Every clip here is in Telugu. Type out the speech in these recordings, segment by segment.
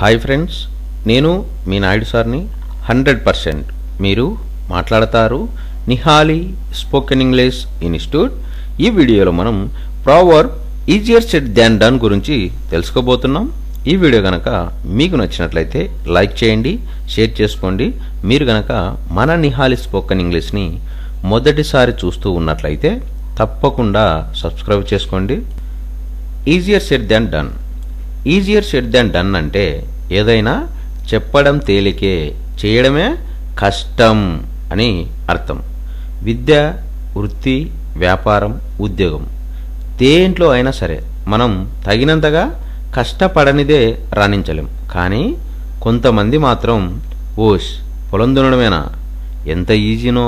హాయ్ ఫ్రెండ్స్, నేను మీ నాయుడు సార్ని. 100% మీరు మాట్లాడతారు నిహాలి స్పోకెన్ ఇంగ్లీష్ ఇన్స్టిట్యూట్. ఈ వీడియోలో మనం ప్రావర్బ్ ఈజియర్ సెడ్ దాన్ డన్ గురించి తెలుసుకోబోతున్నాం. ఈ వీడియో కనుక మీకు నచ్చినట్లయితే లైక్ చేయండి, షేర్ చేసుకోండి. మీరు కనుక మన నిహాలి స్పోకెన్ ఇంగ్లీష్ని మొదటిసారి చూస్తూ ఉన్నట్లయితే తప్పకుండా సబ్స్క్రైబ్ చేసుకోండి. ఈజియర్ సెడ్ దాన్ డన్. ఈజియర్ సెడ్ దాన్ డన్ అంటే ఏదైనా చెప్పడం తేలికే, చేయడమే కష్టం అని అర్థం. విద్య, వృత్తి, వ్యాపారం, ఉద్యోగం దేంట్లో అయినా సరే మనం తగినంతగా కష్టపడనిదే రాణించలేం. కానీ కొంతమంది మాత్రం ఓష్ పొలం దున్నడమేనా, ఎంత ఈజీనో,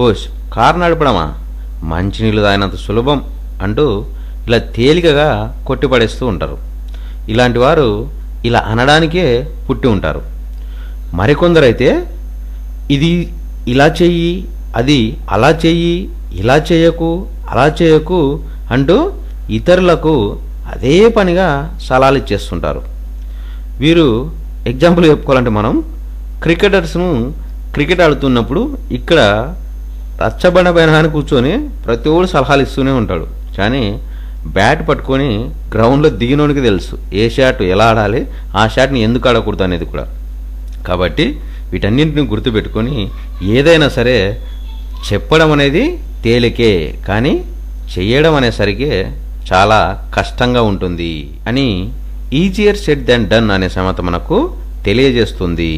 ఓష్ కారు నడపడమా, మంచినీళ్ళు తాగినంత సులభం అంటూ ఇలా తేలికగా కొట్టిపడేస్తూ ఉంటారు. ఇలాంటి వారు ఇలా అనడానికే పుట్టి ఉంటారు. మరికొందరైతే ఇది ఇలా చెయ్యి, అది అలా చెయ్యి, ఇలా చేయకు, అలా చేయకు అంటూ ఇతరులకు అదే పనిగా సలహాలు ఇచ్చేస్తుంటారు. వీరు ఎగ్జాంపుల్ చెప్పుకోవాలంటే మనం క్రికెట్ ఆడుతున్నప్పుడు ఇక్కడ రచ్చబండ పైన కూర్చొని ప్రతి ఒక్కరు సలహాలు ఇస్తూనే ఉంటాడు. కానీ బ్యాట్ పట్టుకొని గ్రౌండ్లో దిగినోనికి తెలుసు ఏ షాట్ ఎలా ఆడాలి, ఆ షాట్ని ఎందుకు ఆడకూడదు అనేది కూడా. కాబట్టి వీటన్నింటిని గుర్తుపెట్టుకొని ఏదైనా సరే చెప్పడం అనేది తేలికే, కానీ చెయ్యడం అనేసరికి చాలా కష్టంగా ఉంటుంది అని ఈజియర్ సెడ్ దాన్ డన్ అనే సామెత మనకు తెలియజేస్తుంది.